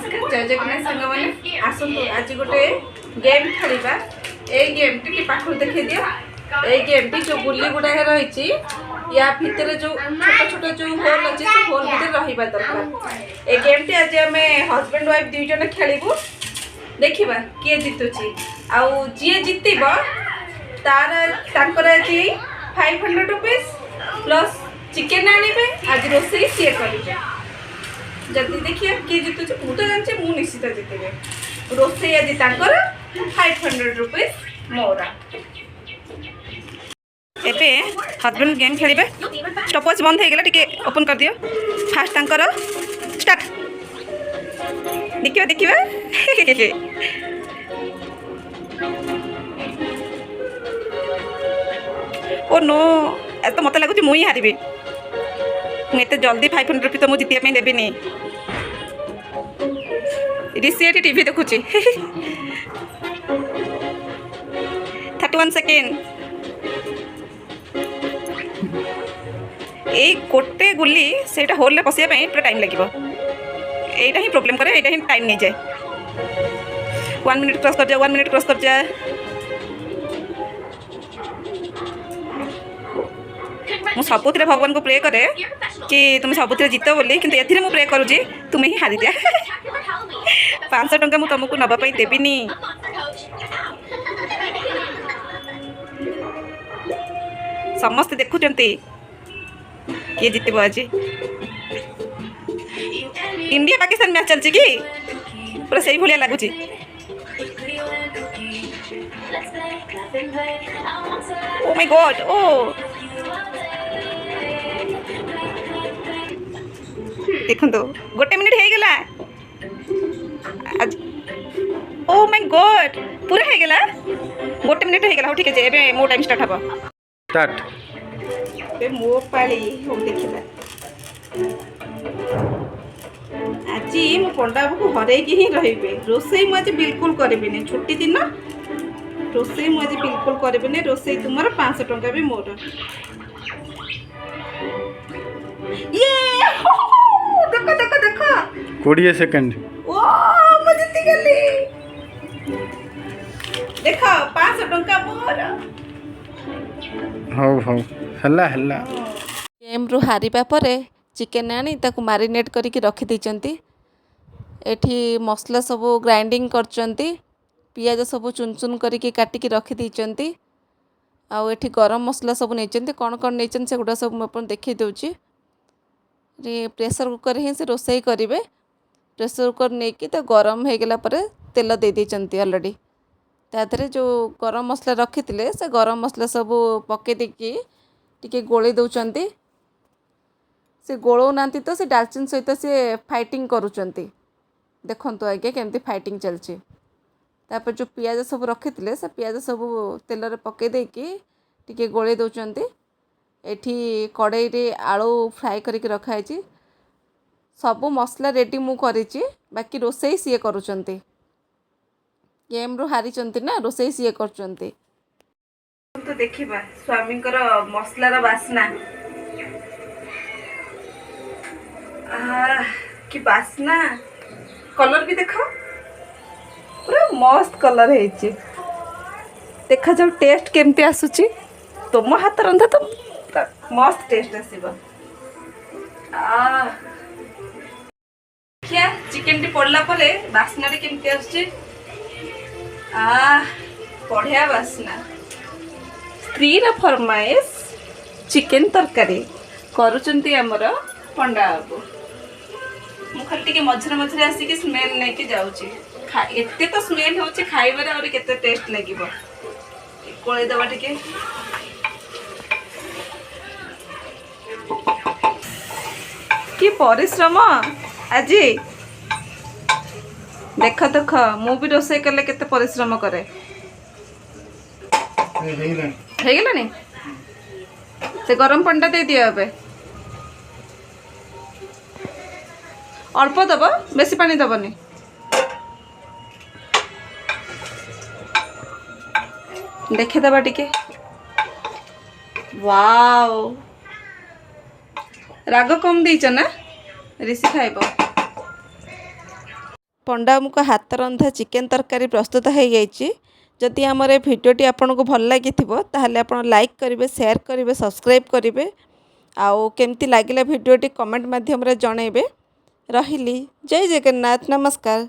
जय जगन्नाथ सांग मैंने आसतु आज गोटे गेम खेलवा ए गेम टी पाखु देखे दियो ए गेम टी जो गुली गुड़ा रही या भितर जो छोट छोट जो होल अच्छे से होल भितर रहा दरकार ए गेम टी आज आम हजबैंड वाइफ दुई जन खेलू देखा किए जितुची आउ जी जितब तार आज 500 रुपीज प्लस चिकेन आने आज रोसे सी करेंगे जल्दी देखिए किए जितुचे मु तो जानचे मु निश्चित जितबे रोसे आज 500 रुपीज मोरा एबे हस्बैंड गेम खेलिबे स्टॉपवॉच बंद हो गला टिके ओपन कर दियो फास्ट तांकर स्टार्ट देखियो देखियो ओ नो तो मत लगुच मुई हारिबे मुझे जल्दी 500 रुपीज तो मुझे जीतिया देविनी ऋषि टीवी देखुची 31 सेकेंड ए गोटे गुली से होल पशिया पूरा टाइम लगे यही प्रोब्लेम करे यहाँ ही टाइम नहीं जाए 1 मिनट क्रॉस कर जा 1 मिनट क्रॉस कर जा मु सबुत भगवान को प्रे करे कि तुम सबुत जीत बोली कि ए प्रे करुँची तुम्हें ही हारी दिया 500 टंका मुझे तुमको नापी देविनी समस्त देखुं किए जीत आज इंडिया पाकिस्तान मैच चलती कि पूरा से भाया लगुच ओ माय गॉड ओ देखो गोटे मिनिट हो गला आज ओ माय गॉड पूरा हो गला गोटे मिनिट हो गला ठीक है एबे मो टाइम स्टार्ट हबो स्टार्ट ए मो पाली हो देखिला आज मो पंडा बाबू हरे की ही रहिबे रोसई मु आज बिल्कुल करबेनी छुट्टी दिन रोसई मु आज बिल्कुल करबेनी रोसई तुमर 500 टंका भी मोर ये देखो देखो देखो 20 सेकंड ओ मु जीती गेली देखो 500 टंका मोर हौ हौ हल्ला हल्ला गेम रु हारिबा परे चिकेन आनी ताकू मारिनेट करके रखी देइचंती एठी मसला सब ग्राइंडिंग करचंती पियाज सब चुन चुन करके काटिकी रखी देइचंती आ एठी गरम मसला सब नेचंती कोन कोन नेचन से गुडा सब अपन देखि देउची रे प्रेशर कुकर ही से रोसई करिवे प्रेशर कुकर नेकी तो गरम हो गला परे तेल दे देइचंती ऑलरेडी ताधरे जो गरम मसला रखी से गरम मसला सब पके देकी टिके गोली दौरान से गोलौ ना तो से डालचिन सहित से फाइटिंग करुँच देखु आज्ञा केमती फाइटिंग चलची तापर जो पियाज सब रखी से पियाज सब तेल रे पके देकी टिके गोली दौरान एठी कड़ाई रे आलू फ्राए करके रखाई सब मसला रेडी मु करिची बाकी रोसई सी करुँच गेम रु हारी ना रोसई सी कर तो देखिबा स्वामी मसलार बास्ना कि बास्ना कलर भी देखो पूरा मस्त कलर है देखा जाओ टेस्ट केमती आसुची तुम हाथ रंधा तो मस्त टेस्ट आसीबा क्या चिकेन टी पड़ला परे बास्ना रे केमती आसुची बढ़िया बास्ना स्त्री फरमाइश चिकेन तरकारी करुचंती हमर पंडा बाबू मु खाली टे मझे मझे आसिक स्मेल नहीं कि जाऊँगी एते तो स्मेल होची खाइबार और केते टेस्ट लागिबो कोळे दबा टिके कि परिश्रम आज देख देख मु भी रोसे कले केते परिश्रम करे हे गेलानी से गरम पंडा दे दियो अबे अल्प दब बेसी पानी दबनी देखे दबा टिके वाओ राग कम दीच ना ऋषि खाइब पंडामुख हाथ रंधा चिकेन तरकारी प्रस्तुत हो जाइए। जदि आमर भिडियोटी आपको भल लगी ताहले आपण लाइक करेंगे, शेयर करेंगे, सब्सक्राइब करेंगे। आउ केमती लगिला भिडियोटी कमेंट माध्यम रे जणेबे। रहिली। जय जगन्नाथ। नमस्कार।